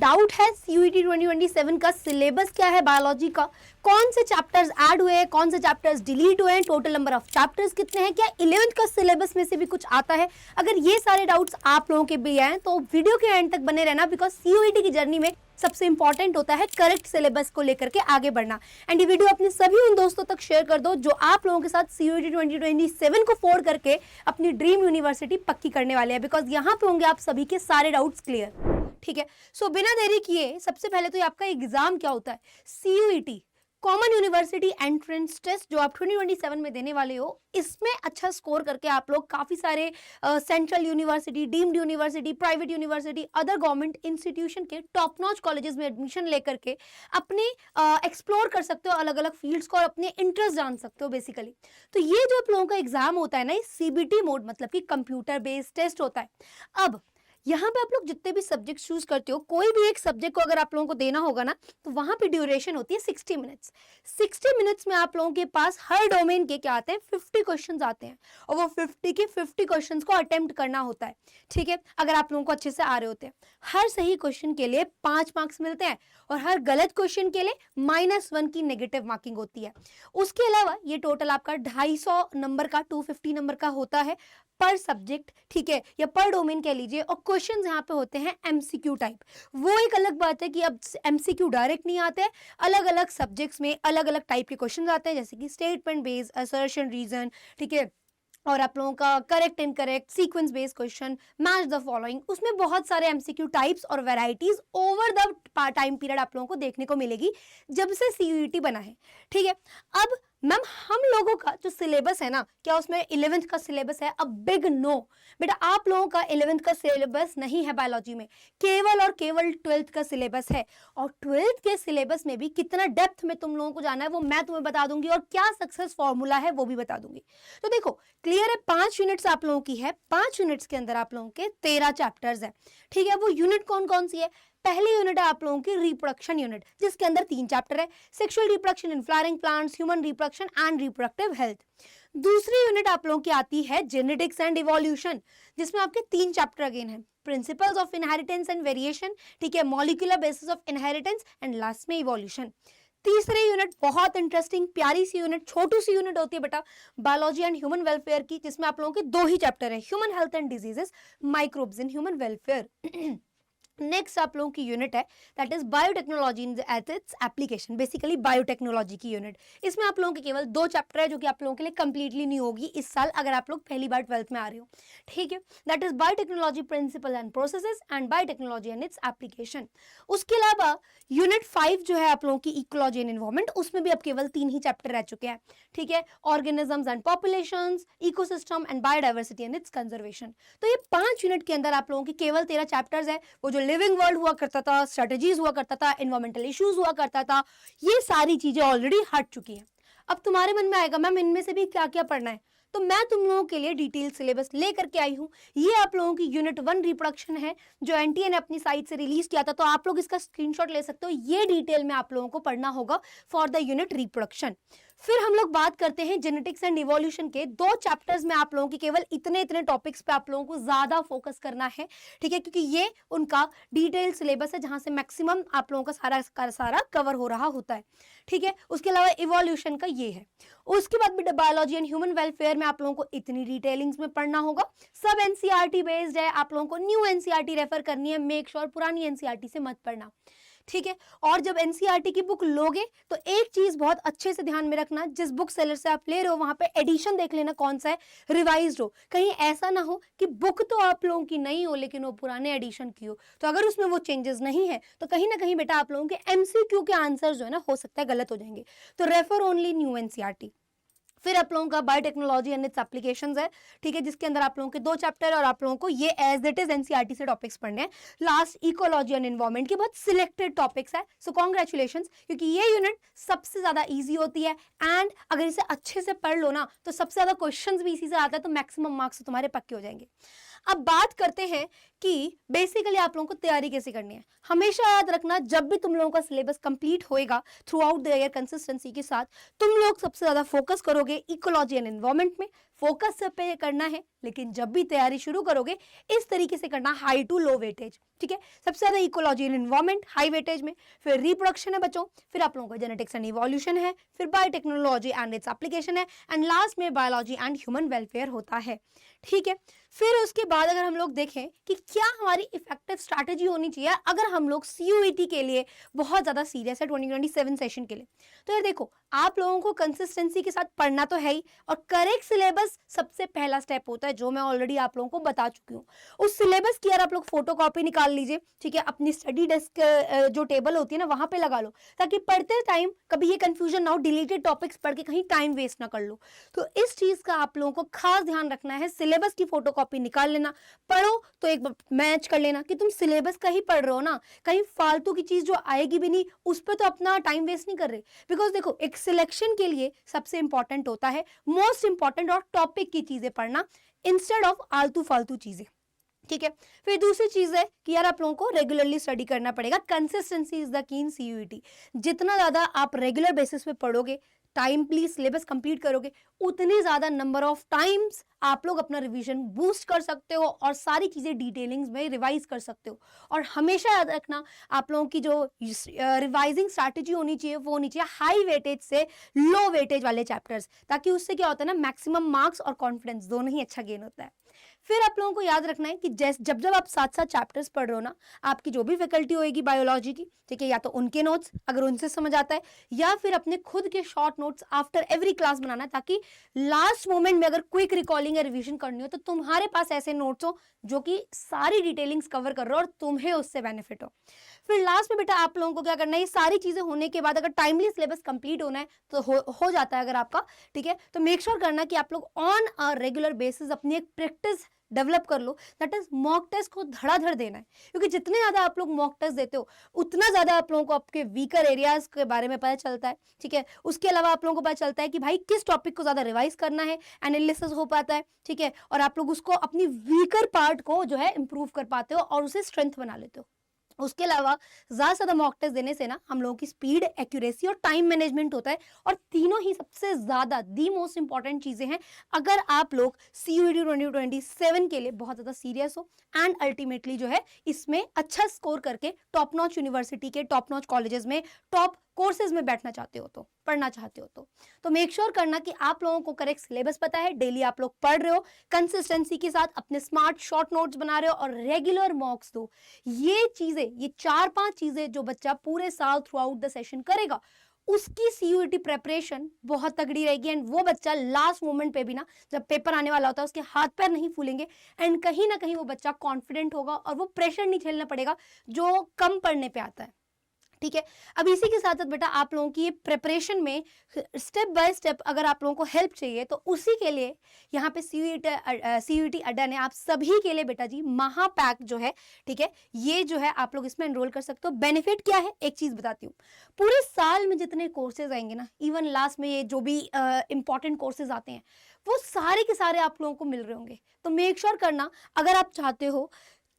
Doubt है CUET 2027 का syllabus क्या है बायोलॉजी का, कौन से चैप्टर्स ऐड हुए हैं, कौन से चैप्टर्स डिलीट हुए हैं, टोटल नंबर ऑफ चैप्टर्स कितने हैं, क्या 11th का सिलेबस में से भी कुछ आता है, अगर ये सारे डाउट्स आप लोगों के भी हैं तो वीडियो के एंड तक बने रहना, बिकॉज सीयूईटी की जर्नी में सबसे इंपॉर्टेंट होता है करेक्ट सिलेबस को लेकर के आगे बढ़ना। एंड ये वीडियो अपने सभी उन दोस्तों तक शेयर कर दो जो आप लोगों के साथ सीयूईटी 2027 को फोड़ करके अपनी ड्रीम यूनिवर्सिटी पक्की करने वाले हैं, बिकॉज यहाँ पे होंगे आप सभी के सारे डाउट्स क्लियर। ठीक है, सो बिना देरी किए सबसे पहले तो आपका एग्जाम क्या होता है, CUET common university entrance test जो आप 2027 में देने वाले हो, इसमें अच्छा स्कोर करके आप लोग काफ़ी सारे central university, deemed university, private university, other government institution के टॉप नॉच कॉलेजेस में एडमिशन लेकर के अपने एक्सप्लोर कर सकते हो अलग अलग फील्ड्स को और अपने इंटरेस्ट जान सकते हो बेसिकली। तो ये जो आप लोगों का एग्जाम होता है ना, सीबीटी मोड मतलब कि कंप्यूटर बेस्ड टेस्ट होता है। अब यहाँ पे आप लोग जितने भी सब्जेक्ट चूज करते हो, कोई भी एक सब्जेक्ट को अगर आप लोगों को देना होगा ना, तो वहां पे ड्यूरेशन होती है 60 मिनट्स। 60 मिनट्स में आप लोगों के पास हर डोमेन के क्या आते हैं, 50 क्वेश्चंस आते हैं और वो 50 के 50 क्वेश्चंस को अटेम्प्ट करना होता है। ठीक है, अगर आप लोगों को अच्छे से आ रहे होते हैं, हर सही क्वेश्चन के लिए 5 मार्क्स मिलते हैं और हर गलत क्वेश्चन के लिए -1 की नेगेटिव मार्किंग होती है। उसके अलावा ये टोटल आपका 250 नंबर का 250 नंबर का होता है पर सब्जेक्ट, ठीक है, या पर डोमेन कह लीजिए। और क्वेश्चंस यहाँ पे होते हैं एमसीक्यू टाइप। वो एक अलग बात है कि अब एमसीक्यू डायरेक्ट नहीं आते हैं, अलग अलग सब्जेक्ट्स में अलग अलग टाइप के क्वेश्चंस आते हैं, जैसे कि स्टेटमेंट बेस्ड, असर्शन, रीजन, ठीक है, और आप लोगों का correct incorrect, sequence based question, match the following, उसमें बहुत सारे एमसीक्यू टाइप्स और varieties over the time period आप लोगों को देखने को मिलेगी जब से सीयूईटी बना है। ठीक है, अब मैम हम लोगों का जो सिलेबस है ना, क्या उसमें 11th का सिलेबस है? अब बिग नो बेटा, आप लोगों का 11th का सिलेबस नहीं है बायोलॉजी में, केवल और केवल 12th का सिलेबस है। और 12th के सिलेबस में भी कितना डेप्थ में तुम लोगों को जाना है वो मैं तुम्हें बता दूंगी, और क्या सक्सेस फॉर्मूला है वो भी बता दूंगी। तो देखो क्लियर है, 5 यूनिट्स आप लोगों की है, 5 यूनिट्स के अंदर आप लोगों के 13 चैप्टर्स है। ठीक है, वो यूनिट कौन कौन सी है? पहली यूनिट है आप लोगों की रिप्रोडक्शन यूनिट, जिसके अंदर 3 चैप्टर है, sexual reproduction in flowering plants, human reproduction and reproductive health. दूसरी यूनिट आप लोगों की आती है जेनेटिक्स एंड इवोल्यूशन, जिसमें आपके 3 चैप्टर अगेन है, principles of inheritance and variation, ठीक है, molecular basis of inheritance and last में इवोल्यूशन। तीसरी यूनिट बहुत इंटरेस्टिंग प्यारी सी यूनिट, छोटी सी यूनिट होती है बेटा, बायोलॉजी एंड ह्यूमन वेलफेयर की, जिसमें आप लोगों के 2 ही चैप्टर है, human health and diseases, microbes in human welfare. Next आप लोगों की यूनिट है that is biotechnology in its application, basically biotechnology की यूनिट। इसमें आप लोगों के केवल 2 चैप्टर है जो कि आप लोगों के लिए कंप्लीटली नहीं होगी इस साल, अगर आप लोग पहली बार 12th में आ रहे हो। ठीक है, that is biotechnology principle and processes and biotechnology and its application. उसके अलावा यूनिट 5 जो है आप लोगों की इकोलॉजी एंड एनवायरमेंट, उसमें भी अब केवल 3 ही चैप्टर रह चुके हैं। ठीक है, organisms and populations, ecosystem and biodiversity and it's conservation. तो ये 5 यूनिट के अंदर आप लोगों की केवल 13 चैप्टर्स है। वो जो लिविंग वर्ल्ड हुआ करता था, स्ट्रेटजीज हुआ करता था, एनवायरमेंटल इश्यूज हुआ करता था, ये सारी चीजें ऑलरेडी हट चुकी हैं। अब तुम्हारे मन में आएगा मैम इनमें से भी क्या क्या पढ़ना है, तो मैं तुम लोगों के लिए डिटेल सिलेबस लेकर के आई हूँ। ये आप लोगों की यूनिट 1 रिप्रोडक्शन है जो एनटीए ने अपनी साइट से रिलीज किया था, तो आप लोग इसका स्क्रीनशॉट ले सकते हो। ये डिटेल में आप लोगों को पढ़ना होगा फॉर द यूनिट रिप्रोडक्शन। फिर हम लोग बात करते हैं जेनेटिक्स एंड इवोल्यूशन के 2 चैप्टर्स में आप लोगों की केवल इतने टॉपिक्स पे आप लोगों को ज्यादा फोकस करना है। ठीक है, क्योंकि ये उनका डिटेल सिलेबस है जहां से मैक्सिमम आप लोगों का सारा कवर हो रहा होता है। ठीक है, उसके अलावा इवोल्यूशन का ये है। उसके बाद भी बायोलॉजी एंड ह्यूमन वेलफेयर में आप लोगों को इतनी डिटेलिंग्स में पढ़ना होगा। सब एनसीईआरटी बेस्ड है, आप लोगों को न्यू एनसीईआरटी रेफर करनी है, मेक श्योर पुरानी एनसीईआरटी से मत पढ़ना। ठीक है, और जब एनसीईआरटी की बुक लोगे तो एक चीज बहुत अच्छे से ध्यान में रखना, जिस बुक सेलर से आप ले रहे हो वहां पे एडिशन देख लेना कौन सा है, रिवाइज्ड हो। कहीं ऐसा ना हो कि बुक तो आप लोगों की नहीं हो लेकिन वो पुराने एडिशन की हो, तो अगर उसमें वो चेंजेस नहीं है तो कहीं ना कहीं बेटा आप लोगों के एमसीक्यू के आंसर जो है ना हो सकता है गलत हो जाएंगे। तो रेफर ओनली न्यू एनसीईआरटी। फिर आप लोगों का बायोटेक्नोलॉजी एंड इट्स एप्लीकेशंस है। ठीक है, जिसके अंदर आप लोगों के 2 चैप्टर और आप लोगों को ये एज इट इज एनसीईआरटी से टॉपिक्स पढ़ने हैं। लास्ट इकोलॉजी एंड एनवायरमेंट के बहुत सिलेक्टेड टॉपिक्स है। सो कॉन्ग्रेचुलेशंस, क्योंकि ये यूनिट सबसे ज्यादा इजी होती है एंड अगर इसे अच्छे से पढ़ लो ना तो सबसे ज्यादा क्वेश्चंस भी इसी से आता है, तो मैक्सिमम मार्क्स तुम्हारे पक्के हो जाएंगे। अब बात करते हैं कि बेसिकली आप लोगों को तैयारी कैसे करनी है। हमेशा याद रखना, जब भी तुम लोगों का सिलेबस कंप्लीट होएगा through out the year consistency के साथ, तुम लोग सबसे ज्यादा फोकस करोगे इकोलॉजी एंड एनवायरमेंट में, फोकस सब पे करना है। लेकिन जब भी तैयारी शुरू करोगे इस तरीके से करना, हाई टू लो वेटेज, ठीक है। सबसे ज्यादा ecology and environment high weightage में, फिर रिप्रोडक्शन है बच्चों, फिर आप लोगों को जेनेटिक्स एंड इवोल्यूशन है, फिर बायोटेक्नोलॉजी एंड इट्स एप्लीकेशन है, एंड लास्ट में बायोलॉजी एंड ह्यूमन वेलफेयर होता है, ठीक है। फिर उसके बाद अगर हम लोग देखें कि क्या हमारी इफेक्टिव स्ट्रैटेजी होनी चाहिए अगर हम लोग सीयूईटी के लिए बहुत ज्यादा सीरियस है 2027 सेशन के लिए, तो यार देखो, आप लोगों को कंसिस्टेंसी के साथ पढ़ना तो है ही, और करेक्ट सिलेबस सबसे पहला स्टेप होता है, जो मैं ऑलरेडी आप लोगों को बता चुकी हूँ। उस सिलेबस की यार आप लोग फोटो कॉपी निकाल लीजिए, ठीक है, अपनी स्टडी डेस्क जो टेबल होती है ना वहां पे लगा लो, ताकि पढ़ते टाइम कभी ये कंफ्यूजन ना हो, डिलीटेड टॉपिक्स पढ़ के कहीं टाइम वेस्ट ना कर लो। तो इस चीज का आप लोगों को खास ध्यान रखना है, सिलेबस की फोटो कॉपी निकाल लेना, पढ़ो तो एक बार मैच कर लेना कि तुम सिलेबस का ही पढ़ रहे हो ना, कहीं फालतू की चीज जो आएगी भी नहीं उस पर तो अपना टाइम वेस्ट नहीं कर रहे। बिकॉज देखो, एक सिलेक्शन के लिए सबसे इंपॉर्टेंट होता है मोस्ट इंपॉर्टेंट और टॉपिक की चीजें पढ़ना, इंस्टेड ऑफ आलतू फालतू चीजें, ठीक है। फिर दूसरी चीज है कि यार आप लोगों को रेगुलरली स्टडी करना पड़ेगा, consistency is the key in CUET. जितना ज्यादा आप रेगुलर बेसिस पे पढ़ोगे, टाइमली सिलेबस कंप्लीट करोगे, उतनी ज्यादा नंबर ऑफ टाइम्स आप लोग अपना रिवीजन बूस्ट कर सकते हो और सारी चीजें डिटेलिंग्स में रिवाइज कर सकते हो। और हमेशा याद रखना, आप लोगों की जो रिवाइजिंग स्ट्रैटेजी होनी चाहिए वो होनी चाहिए हाई वेटेज से लो वेटेज वाले चैप्टर्स, ताकि उससे क्या होता है ना, मैक्सिमम मार्क्स और कॉन्फिडेंस दोनों ही अच्छा गेन होता है। फिर आप लोगों को याद रखना है कि जब जब आप साथ साथ चैप्टर्स पढ़ रहे हो ना, आपकी जो भी फैकल्टी होगी बायोलॉजी की, ठीक है, या तो उनके नोट्स अगर उनसे समझ आता है, या फिर अपने खुद के short notes after every class बनाना, ताकि लास्ट मोमेंट में अगर क्विक रिकॉलिंग या रिवीजन करनी हो तो तुम्हारे पास ऐसे नोट्स हो जो कि सारी डिटेलिंग्स कवर कर रहे हो और तुम्हें उससे बेनिफिट हो। फिर लास्ट में बेटा आप लोगों को क्या करना है, ये सारी चीजें होने के बाद अगर टाइमली सिलेबस कंप्लीट होना है तो हो जाता है अगर आपका, ठीक है, तो मेक श्योर करना कि आप लोग ऑन अ रेगुलर बेसिस अपनी एक प्रैक्टिस डेवलप कर लो, दैट इज मॉक टेस्ट को धड़ाधड़ देना है। क्योंकि जितने ज्यादा आप लोग मॉक टेस्ट देते हो उतना ज्यादा आप लोगों को आपके वीकर एरियाज के बारे में पता चलता है, ठीक है। उसके अलावा आप लोगों को पता चलता है कि भाई किस टॉपिक को ज्यादा रिवाइज करना है, एनालिसिस हो पाता है, ठीक है, और आप लोग उसको अपनी वीकर पार्ट को जो है इंप्रूव कर पाते हो और उसे स्ट्रेंथ बना लेते हो। उसके अलावा ज्यादा से ज्यादा मॉक टेस्ट देने से ना हम लोगों की स्पीड, एक्यूरेसी और टाइम मैनेजमेंट होता है, और तीनों ही सबसे ज्यादा दी मोस्ट इंपॉर्टेंट चीजें हैं अगर आप लोग सीयूईटी 2027 के लिए बहुत ज्यादा सीरियस हो एंड अल्टीमेटली जो है इसमें अच्छा स्कोर करके टॉप नॉच यूनिवर्सिटी के टॉप नॉच कॉलेजेस में टॉप कोर्सेज में बैठना चाहते हो, तो पढ़ना चाहते हो तो मेक श्योर करना कि आप लोगों को करेक्ट सिलेबस पता है, डेली आप लोग पढ़ रहे हो, कंसिस्टेंसी के साथ अपने स्मार्ट शॉर्ट नोट्स बना रहे हो और रेगुलर मॉक्स दो। ये चीजें, ये 4-5 चीजें जो बच्चा पूरे साल थ्रू आउट द सेशन करेगा, उसकी सीयूईटी प्रेपरेशन बहुत तगड़ी रहेगी, एंड वो बच्चा लास्ट मोमेंट पे भी ना, जब पेपर आने वाला होता है, उसके हाथ पैर नहीं फूलेंगे, एंड कहीं ना कहीं वो बच्चा कॉन्फिडेंट होगा और वो प्रेशर नहीं झेलना पड़ेगा जो कम पढ़ने पे आता है, ठीक है। अब इसी के साथ साथ बेटा आप लोगों की प्रिपरेशन में स्टेप बाय स्टेप अगर आप लोगों को हेल्प चाहिए तो उसी के लिए यहाँ पे सीयूईटी अड्डा ने आप सभी के लिए बेटा जी महापैक जो है, ठीक है, ये जो है आप लोग इसमें एनरोल कर सकते हो। बेनिफिट क्या है, एक चीज बताती हूँ, पूरे साल में जितने कोर्सेज आएंगे ना, इवन लास्ट में ये जो भी इंपॉर्टेंट कोर्सेज आते हैं वो सारे के सारे आप लोगों को मिल रहे होंगे। तो मेक श्योर करना, अगर आप चाहते हो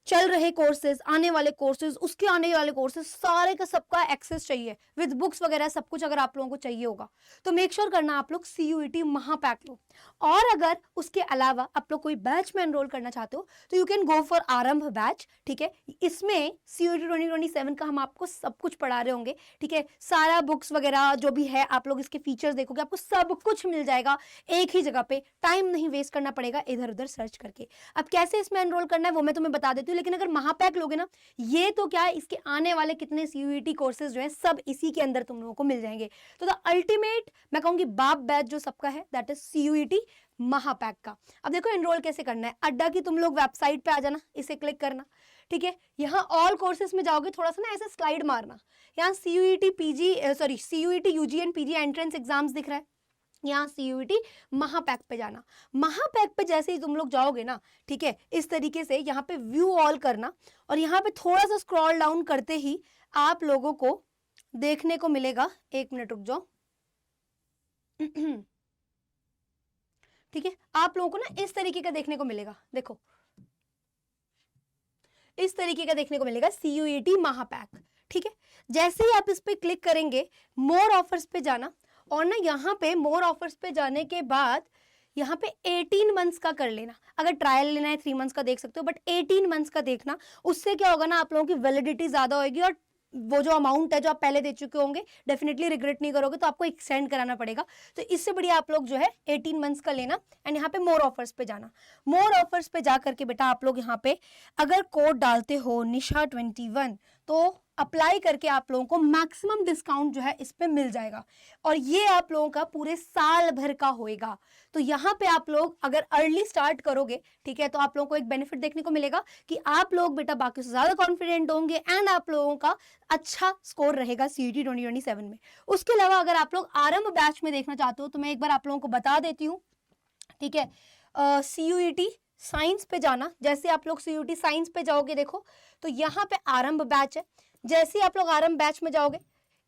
चल रहे कोर्सेज, आने वाले कोर्सेज, उसके आने वाले कोर्सेज, सारे का सबका एक्सेस चाहिए विद बुक्स वगैरह सब कुछ अगर आप लोगों को चाहिए होगा, तो मेक श्योर करना आप लोग सीयूईटी महापैक लो। और अगर उसके अलावा आप लोग कोई बैच में एनरोल करना चाहते हो तो यू कैन गो फॉर आरंभ बैच, ठीक है। इसमें सीयूईटी 2027 का हम आपको सब कुछ पढ़ा रहे होंगे, ठीक है, सारा बुक्स वगैरह जो भी है, आप लोग इसके फीचर्स देखोगे, आपको सब कुछ मिल जाएगा एक ही जगह पे, टाइम नहीं वेस्ट करना पड़ेगा इधर उधर सर्च करके। अब कैसे इसमें एनरोल करना है वो मैं तुम्हें बता देती हूँ, लेकिन अगर महापैक लोगे ना, ये तो क्या है, इसके आने वाले कितने सीयूईटी कोर्सेज जो है सब इसी के अंदर तुम लोगों को मिल जाएंगे। तो द अल्टीमेट मैं कहूंगी बाप बैच जो सबका है, दैट इज सीयूईटी महापैक का। अब देखो एनरोल कैसे करना है, अड्डा की तुम लोग वेबसाइट पे आ जाना, इसे क्लिक करना, ठीक है, यहाँ ऑल कोर्सेज में जाओगे, थोड़ा सा ना ऐसे स्लाइड मारना, यहाँ CUET UG and PG entrance exams दिख रहा है, यहाँ सीयूईटी महापैक पे जाना। महापैक पे जैसे ही तुम लोग जाओगे ना, ठीक है, इस तरीके से यहाँ पे व्यू ऑल करना, और यहाँ पे थोड़ा सा स्क्रॉल डाउन करते ही आप लोगों को देखने को मिलेगा, एक मिनट रुक जाओ, ठीक है, आप लोगों को ना इस तरीके का देखने को मिलेगा। देखो इस तरीके का देखने को मिलेगा CUET महापैक। ठीक है, जैसे ही आप इस पे क्लिक करेंगे मोर ऑफर्स पे जाना, और ना यहाँ पे मोर ऑफर्स पे जाने के बाद यहाँ पे 18 मंथ्स का कर लेना। अगर ट्रायल लेना है 3 मंथ्स का देख सकते हो, बट 18 मंथ्स का देखना। उससे क्या होगा ना, आप लोगों की वैलिडिटी ज्यादा होगी, और वो जो अमाउंट है जो आप पहले दे चुके होंगे डेफिनेटली रिग्रेट नहीं करोगे, तो आपको एक्सटेंड कराना पड़ेगा। तो इससे बढ़िया आप लोग जो है 18 मंथ्स का लेना, एंड यहाँ पे मोर ऑफर्स पे जाना। मोर ऑफर्स पे जा करके बेटा आप लोग यहाँ पे अगर कोड डालते हो निशा21 तो अप्लाई करके आप लोगों को मैक्सिमम डिस्काउंट जो है इस पे मिल जाएगा, और ये आप लोगों का पूरे साल भर का होएगा। तो यहाँ पे आप लोग अगर अर्ली स्टार्ट करोगे, ठीक है, तो आप लोगों को एक बेनिफिट देखने को मिलेगा कि आप लोग बेटा बाकी से ज्यादा कॉन्फिडेंट होंगे, एंड आप लोगों का अच्छा स्कोर रहेगा CUET 2027 में। उसके अलावा अगर आप लोग आरंभ बैच में देखना चाहते हो तो मैं एक बार आप लोगों को बता देती हूँ। ठीक है, CUET साइंस पे जाना। जैसे आप लोग CUET साइंस पे जाओगे, देखो तो यहाँ पे आरंभ बैच है। जैसे ही आप लोग आरंभ बैच में जाओगे,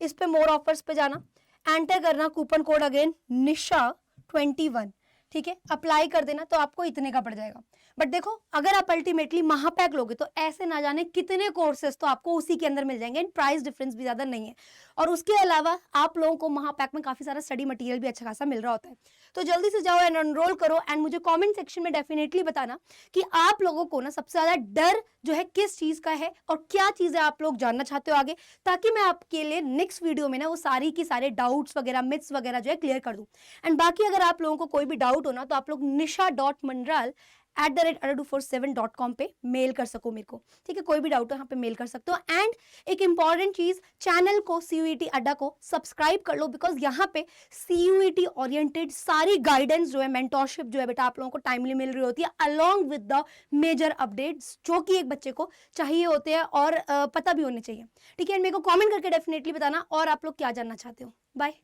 इस पे मोर ऑफर्स पे जाना, एंटर करना कूपन कोड अगेन निशा21। ठीक है, अप्लाई कर देना, तो आपको इतने का पड़ जाएगा। बट देखो अगर आप अल्टीमेटली महापैक लोगे तो ऐसे ना जाने कितने कोर्सेज तो आपको उसी के अंदर मिल जाएंगे, एंड प्राइस डिफरेंस भी ज्यादा नहीं है। और उसके अलावा आप लोगों को महापैक में काफी सारा स्टडी मटेरियल भी अच्छा खासा मिल रहा होता है। तो जल्दी से जाओ एंड एनरोल करो, एंड मुझे कमेंट सेक्शन में डेफिनेटली बताना कि आप लोगों को ना सबसे ज्यादा डर जो है किस चीज का है, और क्या चीजें आप लोग जानना चाहते हो आगे, ताकि मैं आपके लिए नेक्स्ट वीडियो में ना वो सारी की सारे डाउट्स वगैरह मिथ्स वगैरह जो है क्लियर कर दूं। एंड बाकी अगर आप लोगों को कोई भी डाउट हो ना, तो आप लोग nisha.mandral@aradoo47.com पे मेल कर सको मेरे को। ठीक है, कोई भी डाउट हो यहाँ पे मेल कर सकते हो। एंड एक इंपॉर्टेंट चीज, चैनल को CUET अड्डा को सब्सक्राइब कर लो, बिकॉज यहाँ पे CUET ओरिएंटेड सारी गाइडेंस जो है, मेंटोरशिप जो है बेटा आप लोगों को टाइमली मिल रही होती है, along with the major updates जो कि एक बच्चे को चाहिए होते हैं और पता भी होने चाहिए। ठीक है, मेरे को कॉमेंट करके डेफिनेटली बताना और आप लोग क्या जानना चाहते हो। बाय।